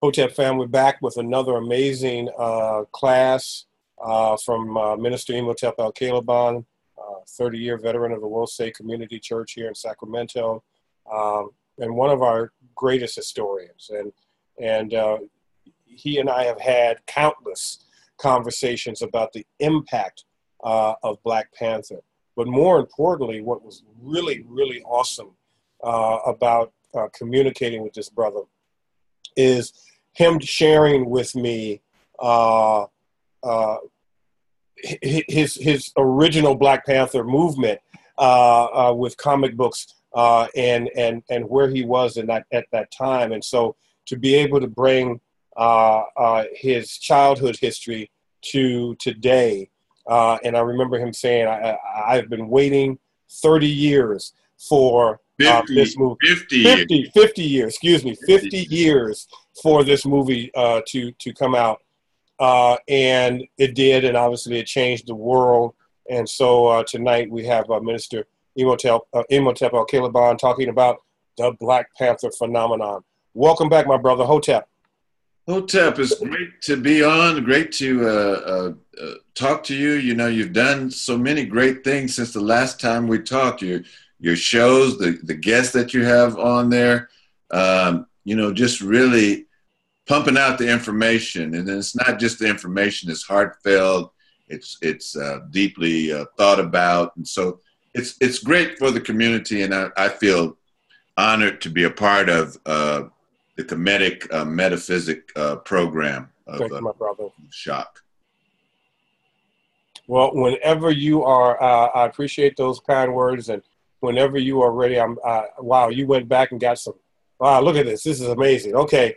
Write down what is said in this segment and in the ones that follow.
Hotep family back with another amazing class from Minister Imhotep Alkebulan, 30-year veteran of the Wosei Community Church here in Sacramento, and one of our greatest historians. And he and I have had countless conversations about the impact of Black Panther. But more importantly, what was really, really awesome about communicating with this brother is him sharing with me his original Black Panther movement with comic books and where he was at that time. And so to be able to bring his childhood history to today, and I remember him saying, I've been waiting 30 years for 50, this movie. 50 years, excuse me, 50 years for this movie to come out. And it did, and obviously it changed the world. And so tonight we have Minister Imhotep Alkebulan talking about the Black Panther phenomenon. Welcome back, my brother, Hotep. Hotep, it's great to be on, great to talk to you. You know, you've done so many great things since the last time we talked. Your shows, the guests that you have on there, you know, just really pumping out the information. And it's not just the information, it's heartfelt, it's deeply thought about. And so it's great for the community, and I feel honored to be a part of the Kemetic metaphysic program of Thank you, my brother. Shock. Well, whenever you are, I appreciate those kind words, and whenever you are ready, wow, you went back and got some. Wow, look at this. This is amazing. Okay,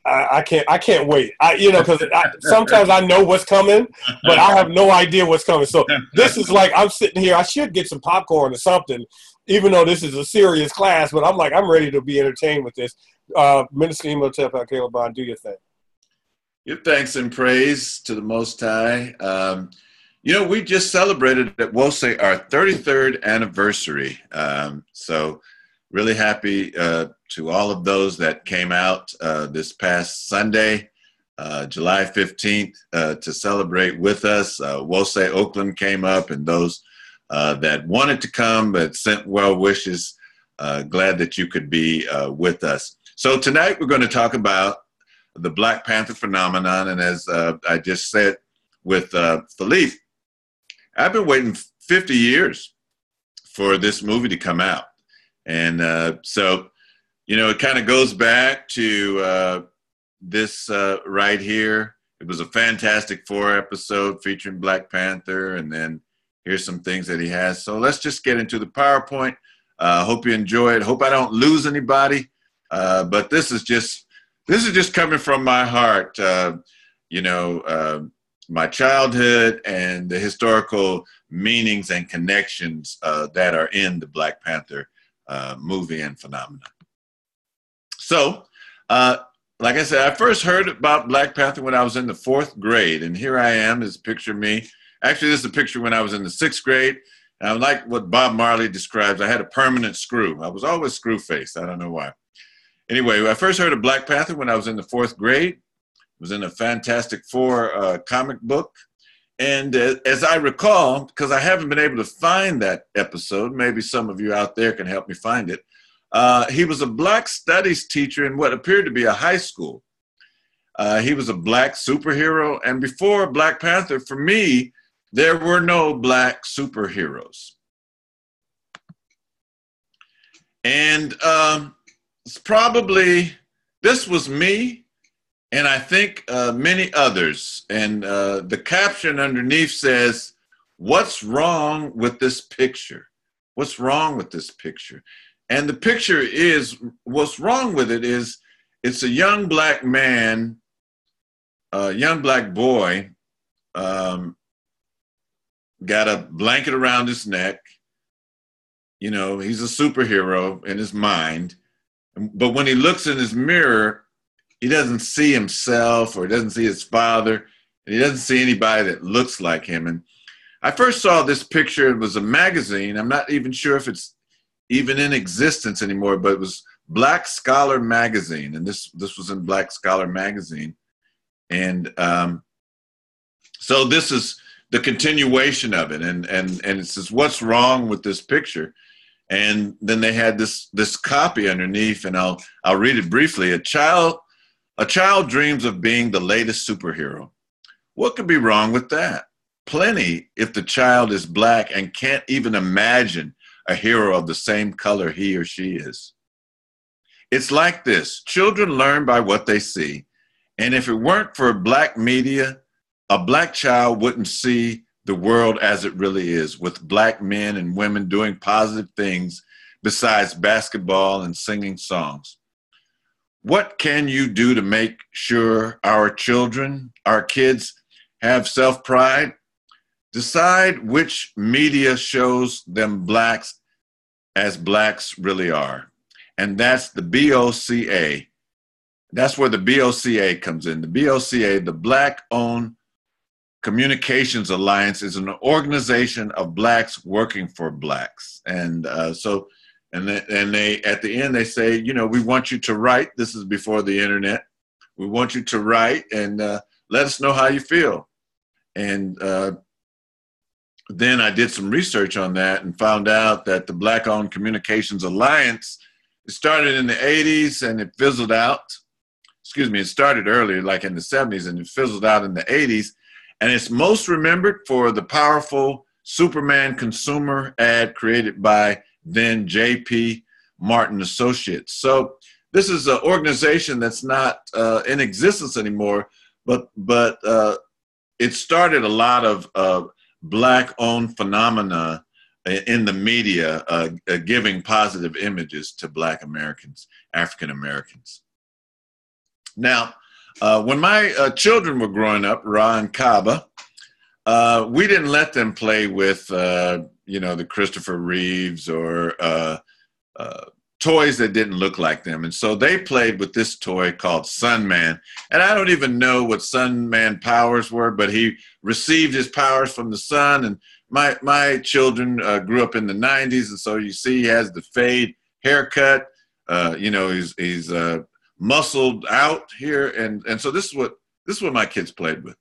I can't wait. You know, because sometimes I know what's coming, but I have no idea what's coming. So this is like I'm sitting here. I should get some popcorn or something, even though this is a serious class. But I'm like, I'm ready to be entertained with this. Minister Imhotep Alkebulan, do your thing. Give thanks and praise to the Most High. You know, we just celebrated at Wosei our 33rd anniversary. So really happy to all of those that came out this past Sunday, July 15th, to celebrate with us. Wosei Oakland came up, and those that wanted to come but sent well wishes, glad that you could be with us. So tonight we're going to talk about the Black Panther phenomenon. And as I just said with Philippe, I've been waiting 50 years for this movie to come out. And so, you know, it kind of goes back to this right here. It was a Fantastic Four episode featuring Black Panther. And then here's some things that he has. So let's just get into the PowerPoint. Hope you enjoy it. Hope I don't lose anybody. But this is just coming from my heart. You know, my childhood and the historical meanings and connections that are in the Black Panther movie and phenomenon. So, like I said, I first heard about Black Panther when I was in the 4th grade, and here I am, this picture of me. Actually, this is a picture when I was in the 6th grade, and I like what Bob Marley describes. I had a permanent screw. I was always screw-faced. I don't know why. Anyway, I first heard of Black Panther when I was in the 4th grade. It was in a Fantastic Four comic book. And as I recall, because I haven't been able to find that episode, maybe some of you out there can help me find it. He was a Black studies teacher in what appeared to be a high school. He was a Black superhero. And before Black Panther, for me, there were no Black superheroes. And it's probably, this was me. And I think many others. And the caption underneath says, "What's wrong with this picture? What's wrong with this picture?" And the picture is, what's wrong with it is, it's a young Black man, a young Black boy, got a blanket around his neck. You know, he's a superhero in his mind. But when he looks in his mirror, he doesn't see himself, or he doesn't see his father, and he doesn't see anybody that looks like him. And I first saw this picture, it was a magazine. I'm not even sure if it's even in existence anymore, but it was Black Scholar magazine, and this was in Black Scholar magazine, and so this is the continuation of it, and it says, what's wrong with this picture? And then they had this copy underneath, and I'll read it briefly. A child dreams of being the latest superhero. What could be wrong with that? Plenty if the child is black and can't even imagine a hero of the same color he or she is. It's like this. Children learn by what they see. And if it weren't for black media, a black child wouldn't see the world as it really is, with black men and women doing positive things besides basketball and singing songs. What can you do to make sure our kids have self-pride? Decide which media shows them blacks as blacks really are. And that's the BOCA. That's where the BOCA comes in. The BOCA, the Black-Owned Communications Alliance, is an organization of blacks working for blacks. And they at the end, they say, we want you to write. This is before the internet. We want you to write and let us know how you feel. And then I did some research on that and found out that the Black-Owned Communications Alliance, it started in the 80s and it fizzled out. Excuse me, it started earlier, like in the 70s, and it fizzled out in the 80s. And it's most remembered for the powerful Superman consumer ad created by then J.P. Martin Associates. So this is an organization that's not in existence anymore, but it started a lot of black-owned phenomena in the media, giving positive images to black Americans, African Americans. Now, when my children were growing up, Ra and Kaba, we didn't let them play with, the Christopher Reeves or toys that didn't look like them. And so they played with this toy called Sunman. And I don't even know what Sunman powers were, but he received his powers from the sun. And my children grew up in the 90s. And so you see he has the fade haircut. He's muscled out here. And so this is what my kids played with.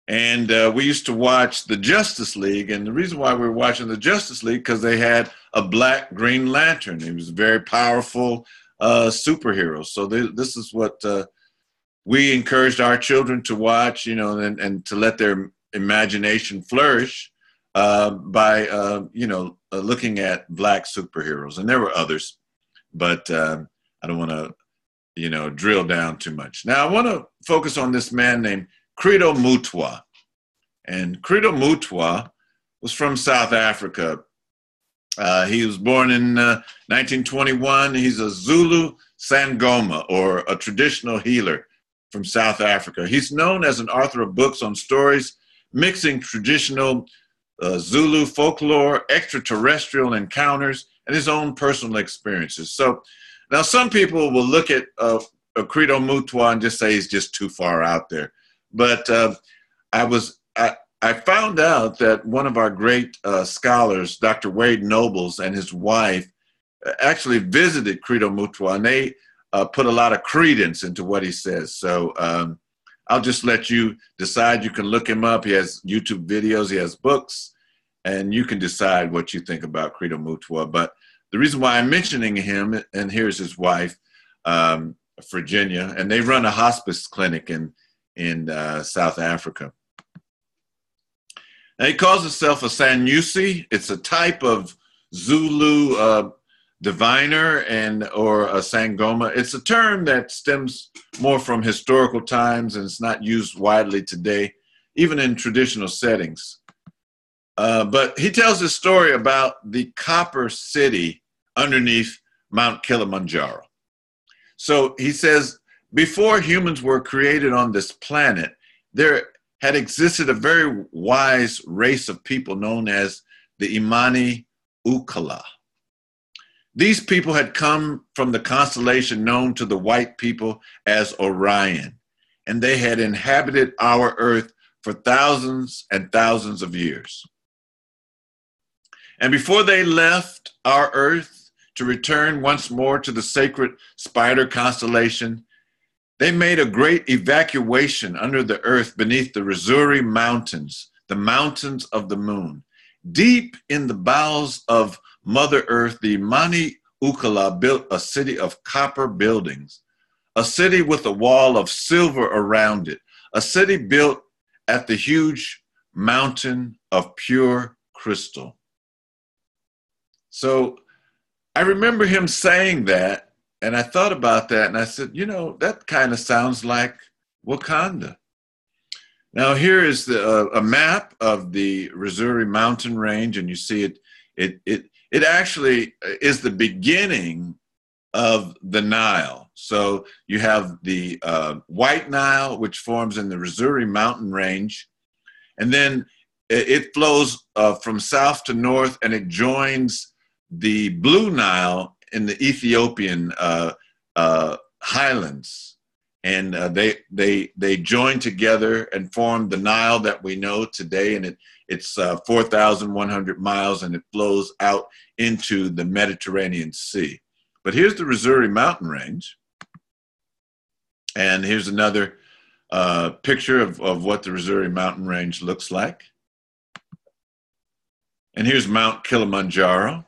And we used to watch the Justice League. And the reason why we were watching the Justice League, because they had a black Green Lantern. He was a very powerful superhero. So this is what we encouraged our children to watch, and to let their imagination flourish by, looking at black superheroes. And there were others, but I don't want to, drill down too much. Now, I want to focus on this man named Credo Mutwa. And Credo Mutwa was from South Africa. He was born in 1921. He's a Zulu Sangoma, or a traditional healer from South Africa. He's known as an author of books on stories mixing traditional Zulu folklore, extraterrestrial encounters, and his own personal experiences. So now some people will look at Credo Mutwa and just say he's just too far out there. But I found out that one of our great scholars, Dr. Wade Nobles, and his wife actually visited Credo Mutwa, and they put a lot of credence into what he says. So I'll just let you decide. You can look him up. He has YouTube videos. He has books, and you can decide what you think about Credo Mutwa. But the reason why I'm mentioning him, and here's his wife, Virginia, and they run a hospice clinic in South Africa. And he calls himself a Sanyusi. It's a type of Zulu diviner or a Sangoma. It's a term that stems more from historical times, and it's not used widely today, even in traditional settings. But he tells a story about the copper city underneath Mount Kilimanjaro. So he says, before humans were created on this planet, there had existed a very wise race of people known as the Imani Ukala. These people had come from the constellation known to the white people as Orion, and they had inhabited our earth for thousands and thousands of years. And before they left our earth, to return once more to the sacred spider constellation, they made a great evacuation under the earth beneath the Missouri Mountains, the mountains of the moon. Deep in the bowels of Mother Earth, the Mani Ukala built a city of copper buildings, a city with a wall of silver around it, a city built at the huge mountain of pure crystal. So I remember him saying that, and I thought about that, and I said, you know, that kind of sounds like Wakanda. Now here is a map of the Missouri mountain range, and you see it actually is the beginning of the Nile. So you have the White Nile, which forms in the Missouri mountain range, and then it flows from south to north, and it joins the Blue Nile in the Ethiopian highlands, and they join together and form the Nile that we know today, and it's 4,100 miles, and it flows out into the Mediterranean Sea. But here's the Missouri mountain range, and here's another picture of what the Missouri mountain range looks like. And here's Mount Kilimanjaro.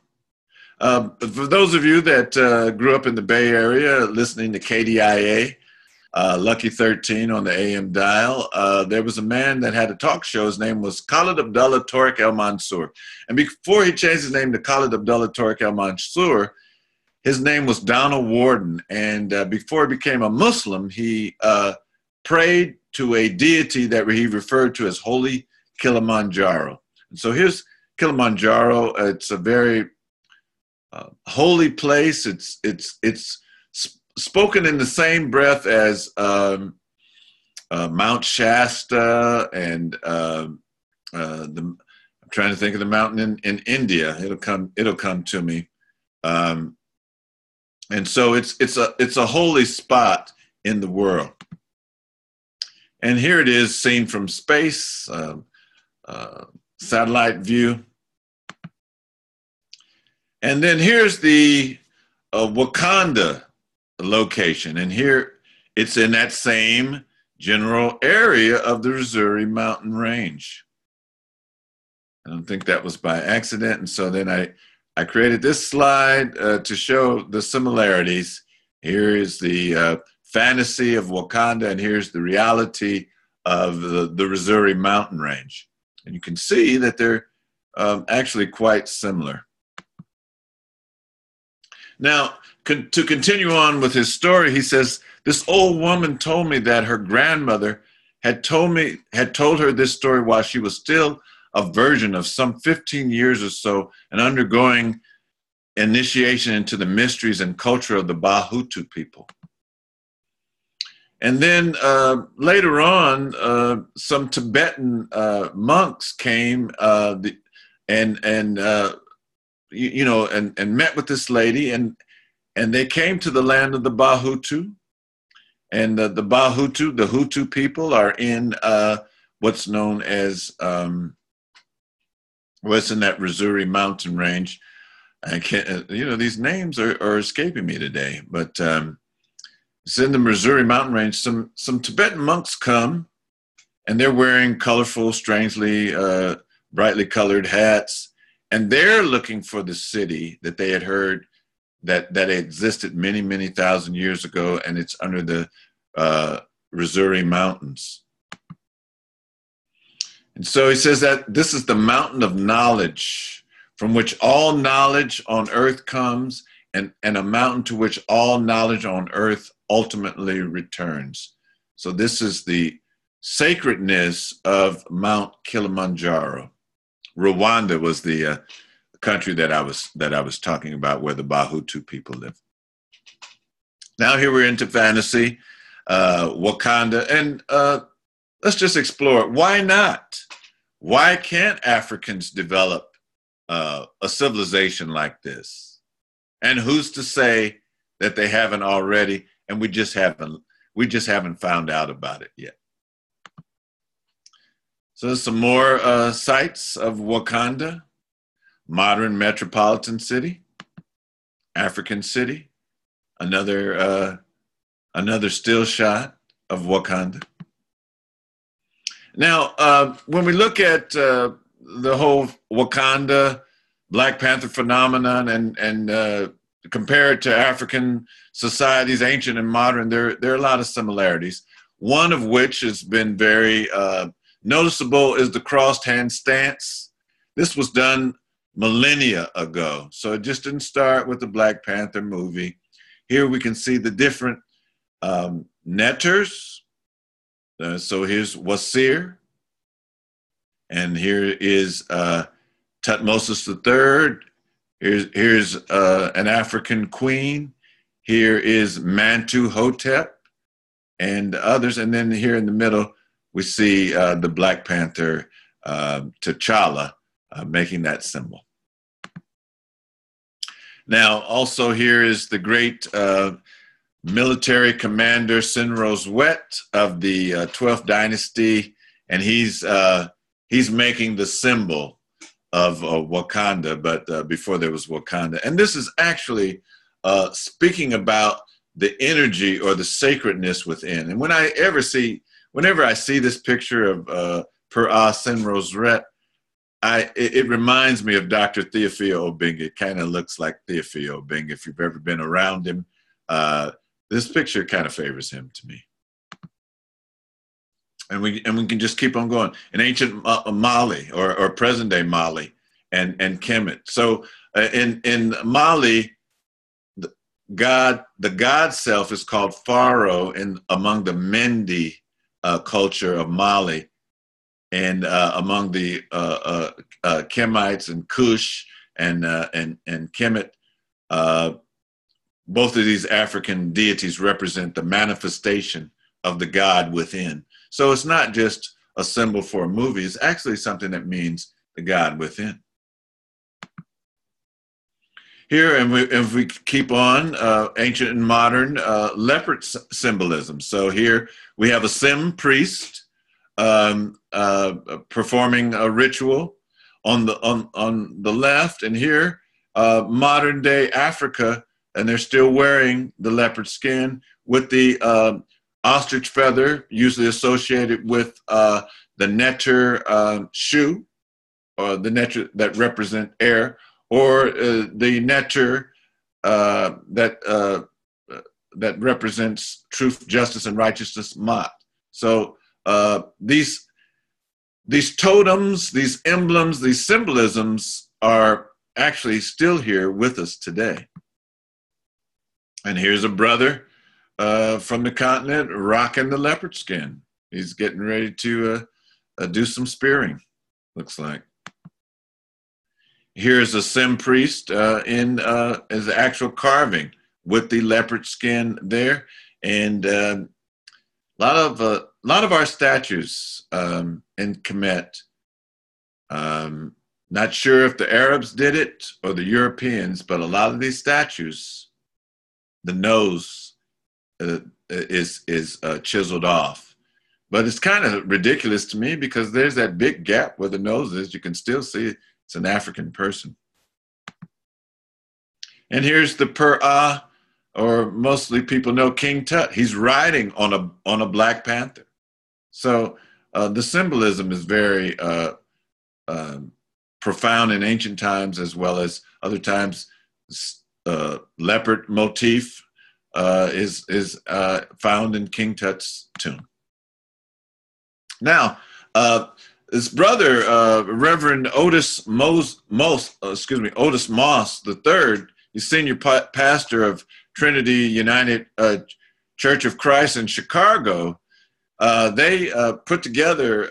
For those of you that grew up in the Bay Area listening to KDIA, Lucky 13 on the AM dial, there was a man that had a talk show. His name was Khalid Abdullah Tariq El Mansour. And before he changed his name to Khalid Abdullah Tariq El Mansour, his name was Donald Warden. And before he became a Muslim, he prayed to a deity that he referred to as Holy Kilimanjaro. And so here's Kilimanjaro. It's a very holy place. It's spoken in the same breath as Mount Shasta and I'm trying to think of the mountain in India. It'll come to me. And so it's a holy spot in the world. And here it is seen from space, satellite view. And then here's the Wakanda location. And here it's in that same general area of the Missouri mountain range. I don't think that was by accident. And so then I created this slide to show the similarities. Here is the fantasy of Wakanda, and here's the reality of the Missouri mountain range. And you can see that they're actually quite similar. Now, to continue on with his story, he says, this old woman told me that her grandmother had told her this story while she was still a virgin of some 15 years or so and undergoing initiation into the mysteries and culture of the Bahutu people. And then later on, some Tibetan monks came and met with this lady, and they came to the land of the Bahutu. And the Bahutu, the Hutu people, are in what's known as what's in that Missouri mountain range. I can't, these names are escaping me today, but it's in the Missouri mountain range. Some Tibetan monks come, and they're wearing colorful, strangely brightly colored hats, and they're looking for the city that they had heard that existed many, many thousand years ago, and it's under the Missouri mountains. And so he says that this is the mountain of knowledge, from which all knowledge on earth comes, and a mountain to which all knowledge on earth ultimately returns. So this is the sacredness of Mount Kilimanjaro. Rwanda was the country that I was talking about, where the Bahutu people live. Now here we're into fantasy, Wakanda, and let's just explore it. Why not? Why can't Africans develop a civilization like this? And who's to say that they haven't already, and we just haven't found out about it yet? So there's some more sites of Wakanda. Modern metropolitan city, African city, another still shot of Wakanda. Now, when we look at the whole Wakanda Black Panther phenomenon and compare it to African societies, ancient and modern, there are a lot of similarities. One of which has been very noticeable is the crossed hand stance. This was done millennia ago, so it just didn't start with the Black Panther movie. Here we can see the different netters. So here's Wasir, and here is Tutmosis III. Here's an African queen. Here is Mantu Hotep and others. And then here in the middle, we see the Black Panther, T'Challa, making that symbol. Now, also here is the great military commander Sinros Wet of the 12th dynasty, and he's making the symbol of Wakanda, but before there was Wakanda. And this is actually speaking about the energy or the sacredness within. And whenever I see this picture of Per-Ah Sinros Wet, it reminds me of Dr. Theophile Obenga. It kind of looks like Theophile Obenga if you've ever been around him. This picture kind of favors him to me. And we can just keep on going. In ancient Mali or present day Mali and Kemet. So in Mali, the God self is called Pharaoh among the Mendi culture of Mali, and among the Kemites and Kush and Kemet. Both of these African deities represent the manifestation of the God within. So it's not just a symbol for a movie, it's actually something that means the God within. Here, and if we keep on, ancient and modern leopard symbolism. So here we have a Sim priest performing a ritual on the left, and here modern day Africa, and they're still wearing the leopard skin with the ostrich feather, usually associated with the netter shoe, or the netter that represent air, or the netter that represents truth, justice, and righteousness, Mat. So these totems, these emblems, these symbolisms are actually still here with us today. And here's a brother from the continent rocking the leopard skin. He's getting ready to do some spearing, looks like. Here's a Sim priest as the actual carving with the leopard skin there. And a lot of our statues in Kemet, not sure if the Arabs did it or the Europeans, but a lot of these statues, the nose is chiseled off. But it's kind of ridiculous to me because there's that big gap where the nose is. You can still see it's an African person. And here's the Per-Ah, or mostly people know King Tut. He's riding on a Black Panther. So the symbolism is very profound in ancient times, as well as other times. Leopard motif is found in King Tut's tomb. Now, this brother, Reverend Otis Moss III, he's senior pastor of Trinity United Church of Christ in Chicago. They put together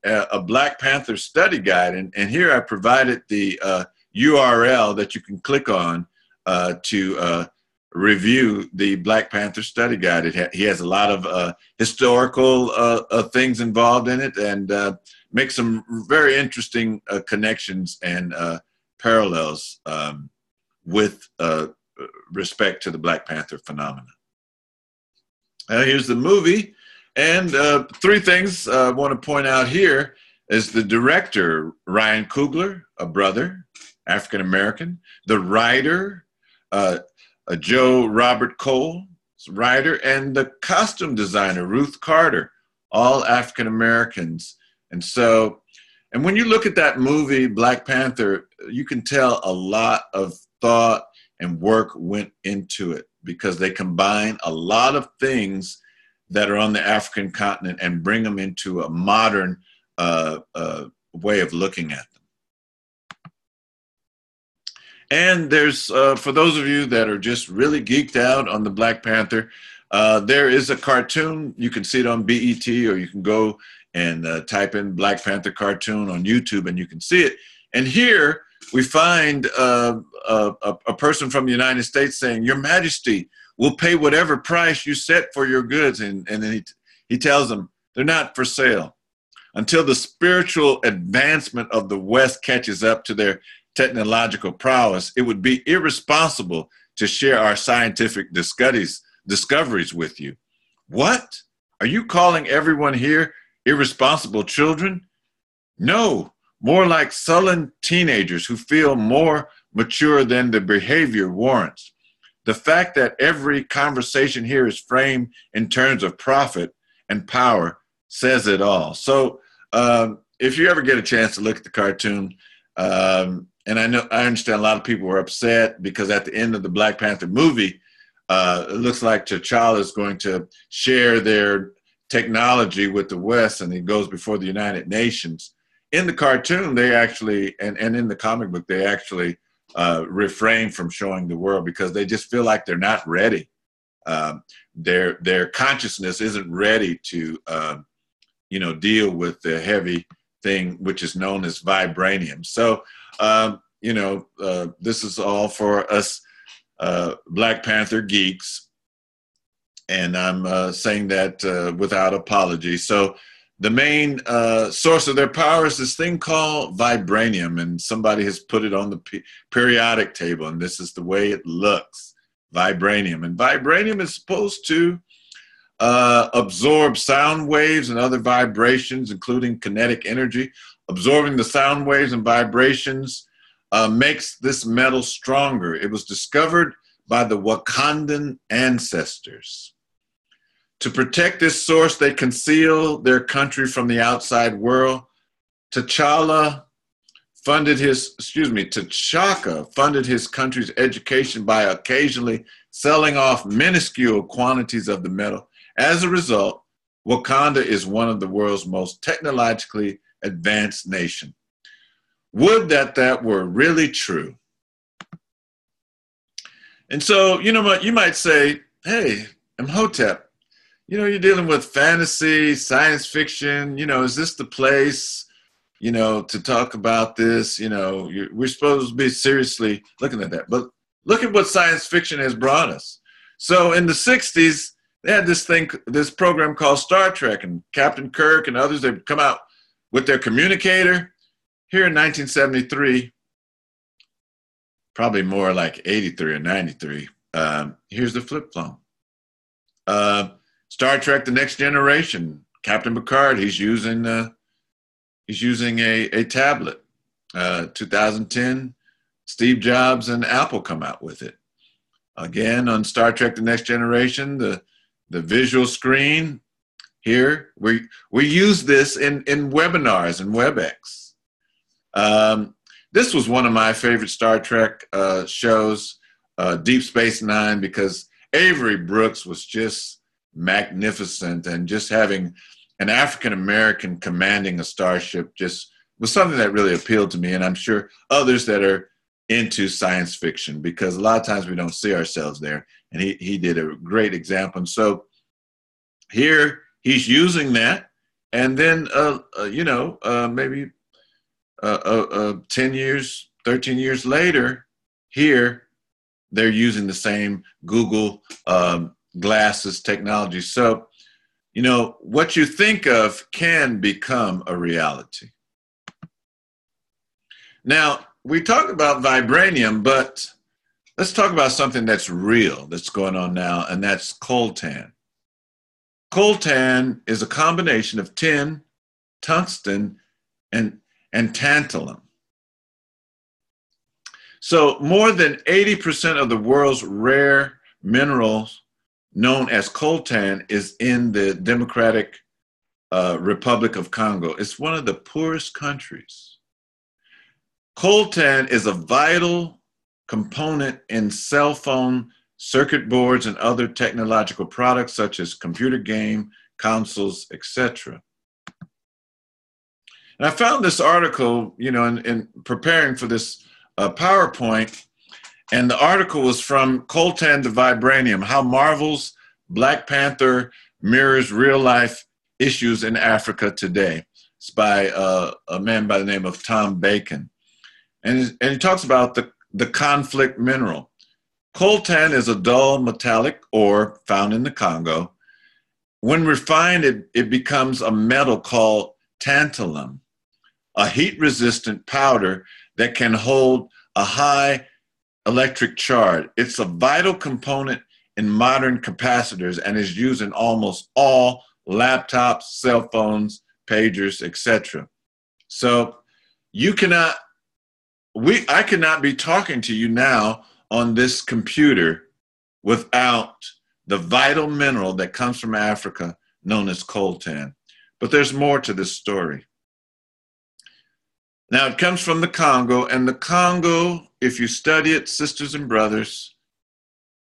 a Black Panther study guide, and here I provided the URL that you can click on to review the Black Panther study guide. He has a lot of historical things involved in it, and makes some very interesting connections and parallels with respect to the Black Panther phenomenon. Here's the movie, and three things I want to point out here is the director, Ryan Coogler, a brother, African-American, the writer, Joe Robert Cole, writer, and the costume designer, Ruth Carter, all African Americans. And so, and when you look at that movie, Black Panther, you can tell a lot of thought and work went into it because they combine a lot of things that are on the African continent and bring them into a modern way of looking at them. And there's, for those of you that are just really geeked out on the Black Panther, there is a cartoon. You can see it on BET, or you can go and type in Black Panther cartoon on YouTube and you can see it. And here we find a person from the United States saying, "Your Majesty, we'll pay whatever price you set for your goods." And then he tells them they're not for sale. Until the spiritual advancement of the West catches up to their technological prowess, it would be irresponsible to share our scientific discoveries with you. What? Are you calling everyone here irresponsible children? No, more like sullen teenagers who feel more mature than the behavior warrants. The fact that every conversation here is framed in terms of profit and power says it all. So if you ever get a chance to look at the cartoon, and I understand a lot of people were upset because at the end of the Black Panther movie, it looks like T'Challa is going to share their technology with the West, and he goes before the United Nations. In the cartoon, they actually, and in the comic book, they actually refrain from showing the world because they just feel like they're not ready. Their consciousness isn't ready to, deal with the heavy thing, which is known as vibranium. So, this is all for us Black Panther geeks. And I'm saying that without apology. So the main source of their power is this thing called vibranium, and somebody has put it on the periodic table, and this is the way it looks, vibranium. And vibranium is supposed to absorb sound waves and other vibrations, including kinetic energy. Absorbing the sound waves and vibrations makes this metal stronger. It was discovered by the Wakandan ancestors. To protect this source, they conceal their country from the outside world. T'Chaka funded his country's education by occasionally selling off minuscule quantities of the metal. As a result, Wakanda is one of the world's most technologically advanced nations. Would that were really true. And so, you might say, hey, Imhotep, you're dealing with fantasy, science fiction, is this the place, to talk about this? We're supposed to be seriously looking at that. But look at what science fiction has brought us. So in the 60s, they had this program called Star Trek, and Captain Kirk and others, they'd come out with their communicator. Here in 1973, probably more like 83 or 93, here's the flip phone. Star Trek: The Next Generation, Captain Picard, he's using a tablet. 2010, Steve Jobs and Apple come out with it. Again, on Star Trek: The Next Generation, the visual screen here, we use this in webinars and WebEx. This was one of my favorite Star Trek shows, Deep Space Nine, because Avery Brooks was just magnificent, and just having an African American commanding a starship just was something that really appealed to me, and I'm sure others that are into science fiction, because a lot of times we don't see ourselves there, and he did a great example. And so here he's using that, and then maybe 10 years, 13 years later, here they're using the same Google glasses technology. So, what you think of can become a reality. Now, we talk about vibranium, but let's talk about something that's real that's going on now, and that's coltan. Coltan is a combination of tin, tungsten, and tantalum. So more than 80% of the world's rare minerals known as coltan is in the Democratic Republic of Congo. It's one of the poorest countries. Coltan is a vital component in cell phone circuit boards and other technological products such as computer game, consoles, etc. And I found this article, in preparing for this PowerPoint, and the article was from Coltan to Vibranium, How Marvel's Black Panther Mirrors Real-Life Issues in Africa Today. It's by a man by the name of Tom Bacon. And he talks about the conflict mineral. Coltan is a dull metallic ore found in the Congo. When refined, it becomes a metal called tantalum, a heat-resistant powder that can hold a high electric charge. It's a vital component in modern capacitors and is used in almost all laptops, cell phones, pagers, etc. So I cannot be talking to you now on this computer without the vital mineral that comes from Africa known as coltan. But there's more to this story. Now, it comes from the Congo, and the Congo, if you study it, sisters and brothers,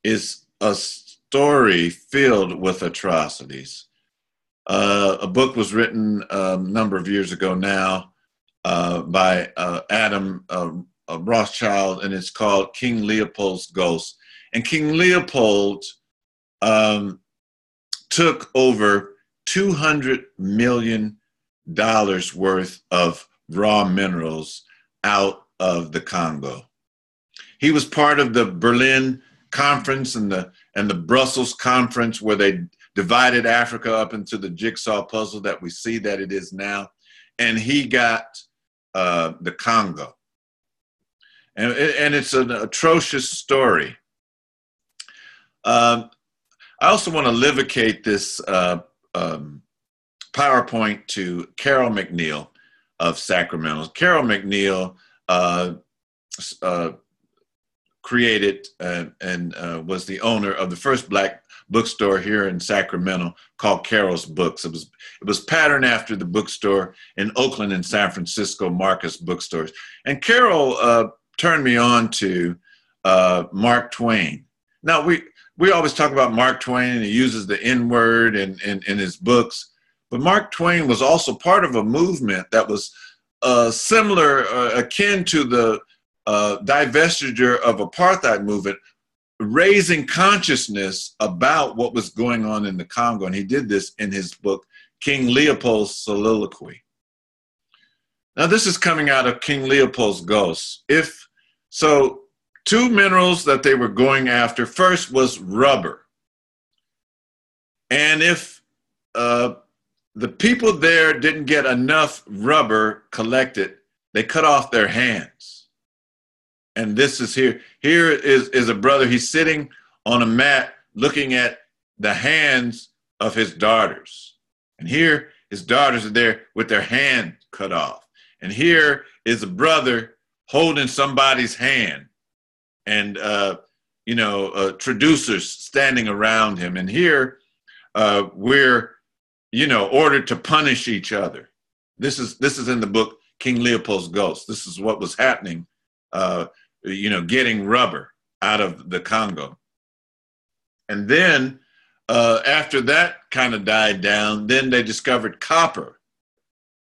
is a story filled with atrocities. A book was written a number of years ago now by Adam Rothschild, and it's called King Leopold's Ghost. And King Leopold took over $200 million worth of raw minerals out of the Congo. He was part of the Berlin Conference and the Brussels Conference, where they divided Africa up into the jigsaw puzzle that we see that it is now. And he got the Congo. And it's an atrocious story. I also want to livicate this PowerPoint to Carol McNeil of Sacramento. Carol McNeil created and was the owner of the first Black bookstore here in Sacramento called Carol's Books. It was patterned after the bookstore in Oakland and San Francisco, Marcus bookstores. And Carol turned me on to Mark Twain. Now, we always talk about Mark Twain, and he uses the N-word in his books. But Mark Twain was also part of a movement that was similar, akin to the divestiture of apartheid movement, raising consciousness about what was going on in the Congo. And he did this in his book, King Leopold's Soliloquy. Now, this is coming out of King Leopold's Ghost. Two minerals that they were going after, first was rubber. And if the people there didn't get enough rubber collected, they cut off their hands. And this is here. Here is a brother. He's sitting on a mat looking at the hands of his daughters. And here his daughters are there with their hand cut off. And here is a brother holding somebody's hand. And, traducers standing around him. And here we're, ordered to punish each other. This is in the book, King Leopold's Ghost. This is what was happening, getting rubber out of the Congo. And then after that kind of died down, then they discovered copper.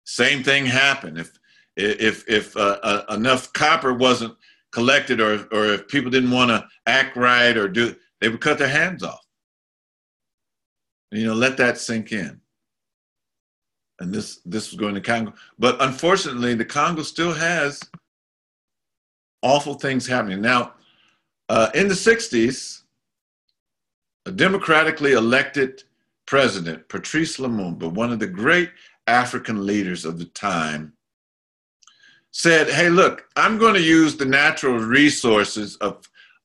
Same thing happened. If enough copper wasn't collected, or if people didn't want to act right they would cut their hands off. Let that sink in. And this was going to Congo. But unfortunately, the Congo still has awful things happening. Now, in the 60s, a democratically elected president, Patrice Lumumba, one of the great African leaders of the time, said, hey, look, I'm going to use the natural resources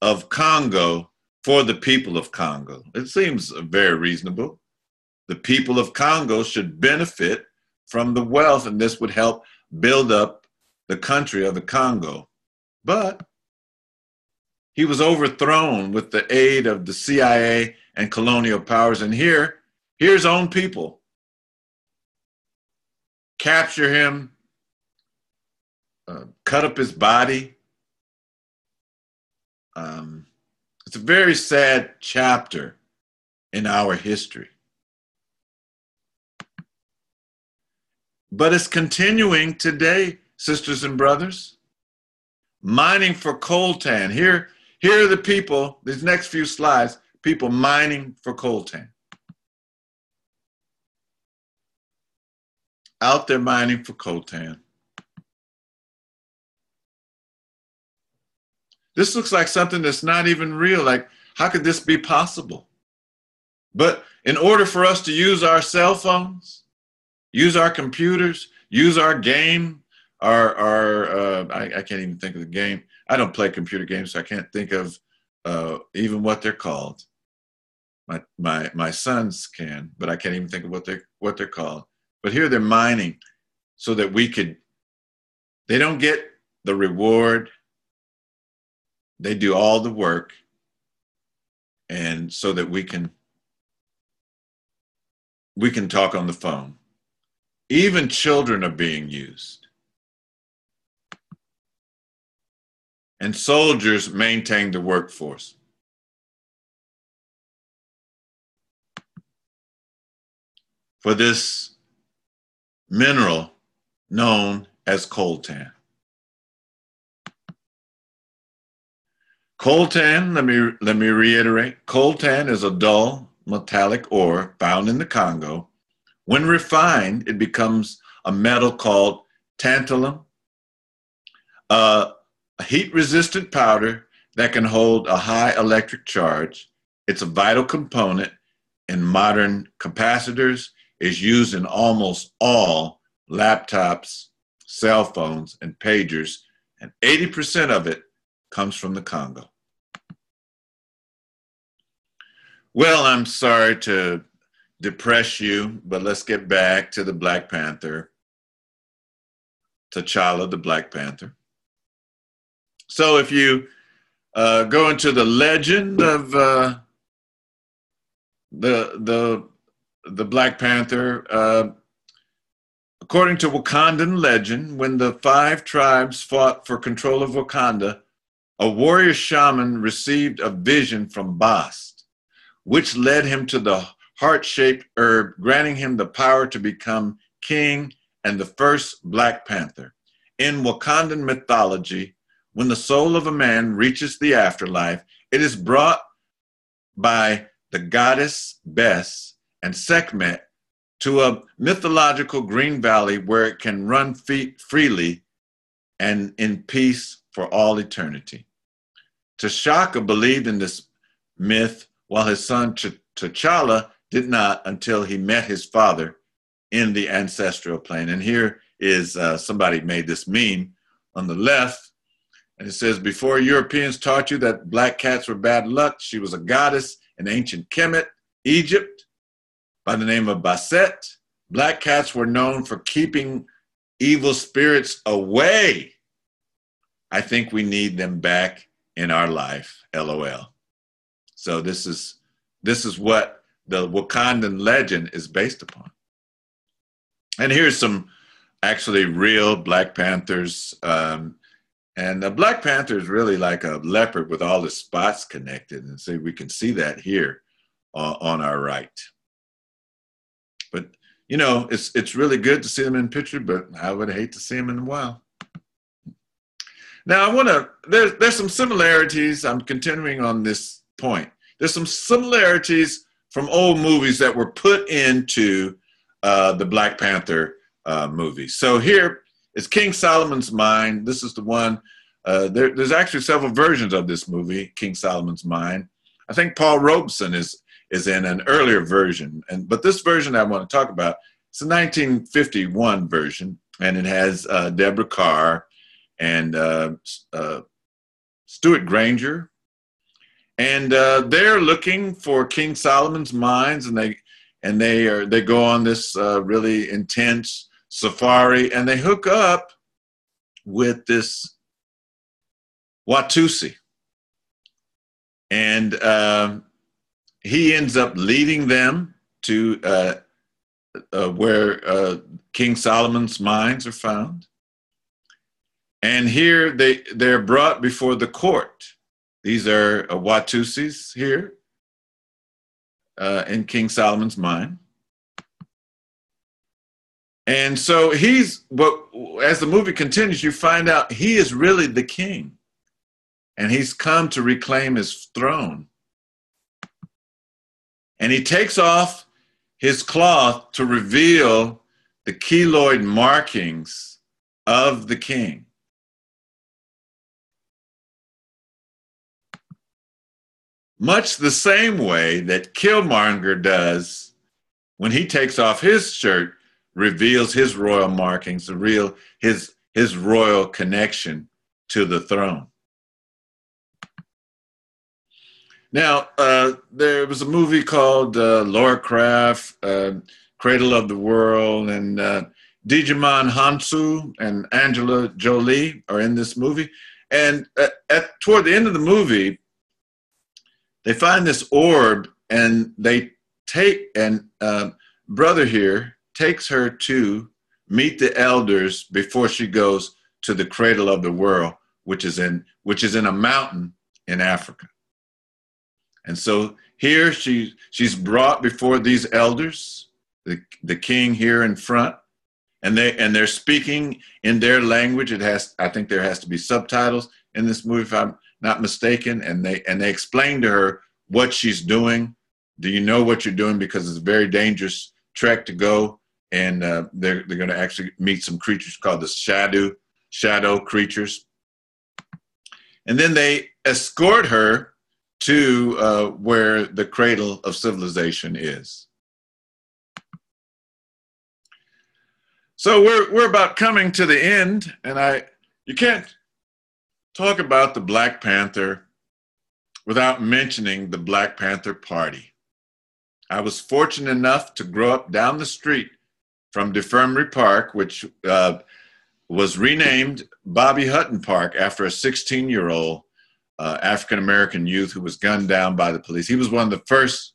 of Congo for the people of Congo. It seems very reasonable. The people of Congo should benefit from the wealth, and this would help build up the country of the Congo. But he was overthrown with the aid of the CIA and colonial powers. And here his own people capture him, cut up his body. It's a very sad chapter in our history. But it's continuing today, sisters and brothers. Mining for coltan. Here are the people, these next few slides, people mining for coltan. Out there mining for coltan. This looks like something that's not even real. Like, how could this be possible? But in order for us to use our cell phones, use our computers, use our game, I can't even think of the game. I don't play computer games, so I can't think of even what they're called. My sons can, but I can't even think of what they're called. But here they're mining so that they don't get the reward. They do all the work, and so that we can talk on the phone. Even children are being used. And soldiers maintain the workforce. For this mineral known as coltan. Coltan, let me reiterate, coltan is a dull metallic ore found in the Congo. When refined, it becomes a metal called tantalum, a heat-resistant powder that can hold a high electric charge. It's a vital component in modern capacitors, is used in almost all laptops, cell phones, and pagers, and 80% of it comes from the Congo. Well, I'm sorry to depress you, but let's get back to the Black Panther, T'Challa, the Black Panther. So if you go into the legend of the Black Panther, according to Wakandan legend, when the 5 tribes fought for control of Wakanda, a warrior shaman received a vision from Bast, which led him to the heart-shaped herb, granting him the power to become king and the first Black Panther. In Wakandan mythology, when the soul of a man reaches the afterlife, it is brought by the goddess Bes and Sekhmet to a mythological green valley where it can run freely and in peace for all eternity. T'Chaka believed in this myth while his son T'Challa did not until he met his father in the ancestral plane. And here is somebody made this meme on the left, and it says, before Europeans taught you that black cats were bad luck, she was a goddess in ancient Kemet, Egypt, by the name of Bastet. Black cats were known for keeping evil spirits away. I think we need them back in our life, LOL. So this is what the Wakandan legend is based upon. And here's some actually real Black Panthers. And the Black Panther is really like a leopard with all the spots connected. And so we can see that here on our right. But, you know, it's really good to see them in picture, but I would hate to see them in the wild. Now, there's some similarities. I'm continuing on this point. There's some similarities from old movies that were put into the Black Panther movies. So here is King Solomon's Mine. This is the one. There's actually several versions of this movie, King Solomon's Mine. I think Paul Robeson is in an earlier version, but this version I want to talk about, it's a 1951 version, and it has Deborah Carr and Stuart Granger, and they're looking for King Solomon's mines, and they go on this really intense safari, and they hook up with this Watusi. And he ends up leading them to where King Solomon's mines are found. And here they're brought before the court. These are Watusis here in King Solomon's mine. And so but as the movie continues, you find out he is really the king. And he's come to reclaim his throne. And he takes off his cloth to reveal the keloid markings of the king. Much the same way that Killmonger does when he takes off his shirt, reveals his royal markings, his royal connection to the throne. Now, there was a movie called Laura Craft, Cradle of the World, and Digimon Hansu and Angela Jolie are in this movie. And toward the end of the movie, they find this orb, and they brother here takes her to meet the elders before she goes to the Cradle of the World, which is in a mountain in Africa. And so here she's brought before these elders, the king here in front, and they're speaking in their language. I think there has to be subtitles in this movie, if I'm not mistaken, and they explain to her what she's doing. Do you know what you're doing? Because it's a very dangerous trek to go, and they're going to actually meet some creatures called the shadow creatures. And then they escort her to where the cradle of civilization is. So we're about coming to the end, and you can't talk about the Black Panther without mentioning the Black Panther Party. I was fortunate enough to grow up down the street from Defremery Park, which was renamed Bobby Hutton Park after a 16-year-old African-American youth who was gunned down by the police. He was one of the first,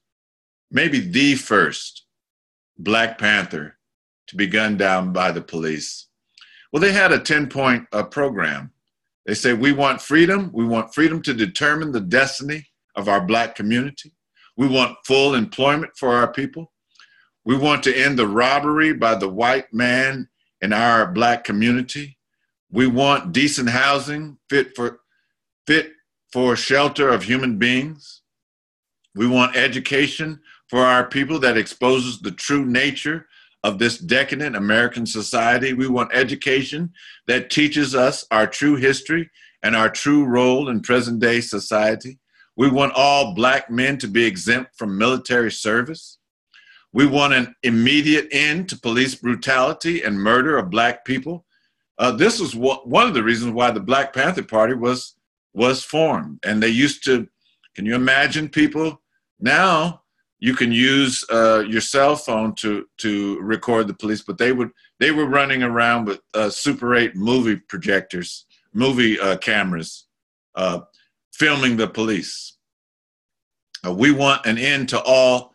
maybe the first, Black Panther to be gunned down by the police. Well, they had a 10-point program. They say, we want freedom. We want freedom to determine the destiny of our Black community. We want full employment for our people. We want to end the robbery by the white man in our Black community. We want decent housing fit for shelter of human beings. We want education for our people that exposes the true nature of this decadent American society. We want education that teaches us our true history and our true role in present-day society. We want all Black men to be exempt from military service. We want an immediate end to police brutality and murder of Black people. This was one of the reasons why the Black Panther Party was formed. And they used to, can you imagine people? Now you can use your cell phone to record the police, but they were running around with Super 8 movie projectors, movie cameras, filming the police. We want an end to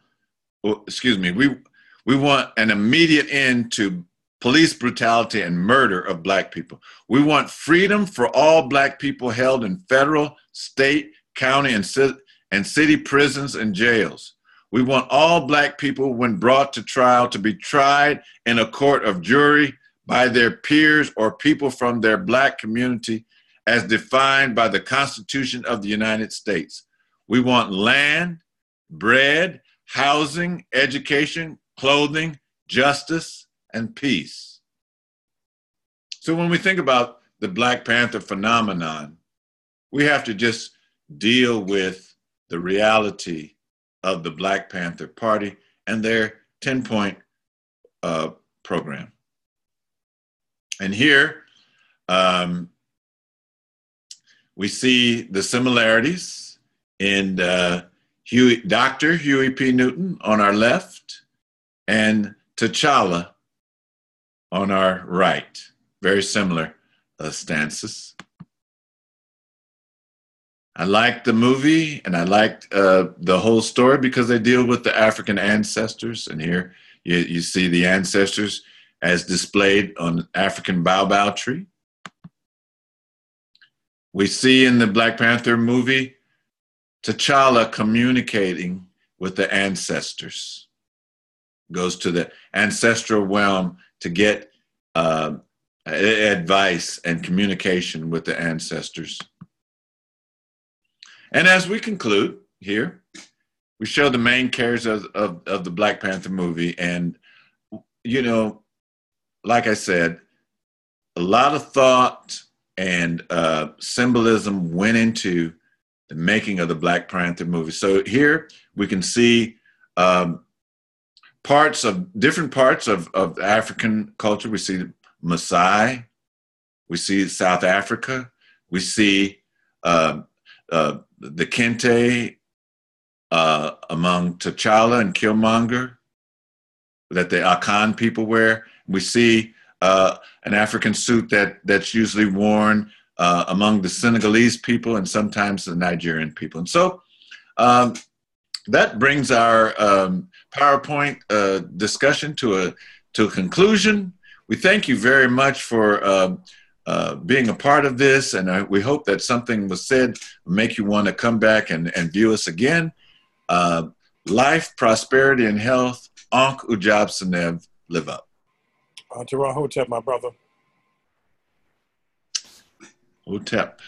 we want an immediate end to police brutality and murder of Black people. We want freedom for all Black people held in federal, state, county, and city prisons and jails. We want all Black people, when brought to trial, to be tried in a court of jury by their peers or people from their Black community as defined by the Constitution of the United States. We want land, bread, housing, education, clothing, justice, and peace. So when we think about the Black Panther phenomenon, we have to just deal with the reality of the Black Panther Party and their 10-point program. And here we see the similarities in Dr. Huey P. Newton on our left and T'Challa on our right. Very similar stances. I liked the movie, and I liked the whole story because they deal with the African ancestors. And here you see the ancestors as displayed on the African baobab tree. We see in the Black Panther movie T'Challa communicating with the ancestors, goes to the ancestral realm to get advice and communication with the ancestors. And as we conclude here, we show the main characters of the Black Panther movie. And, you know, like I said, a lot of thought and symbolism went into the making of the Black Panther movie. So here we can see different parts of African culture. We see Maasai, we see South Africa, we see the Kente among T'Challa and Killmonger that the Akan people wear. We see an African suit that's usually worn among the Senegalese people and sometimes the Nigerian people. And so that brings our PowerPoint discussion to a conclusion. We thank you very much for being a part of this, and we hope that something was said will make you want to come back and view us again. Life, prosperity, and health. Ankh Ujab Sanev, live up. Hotep, my brother. Hotep.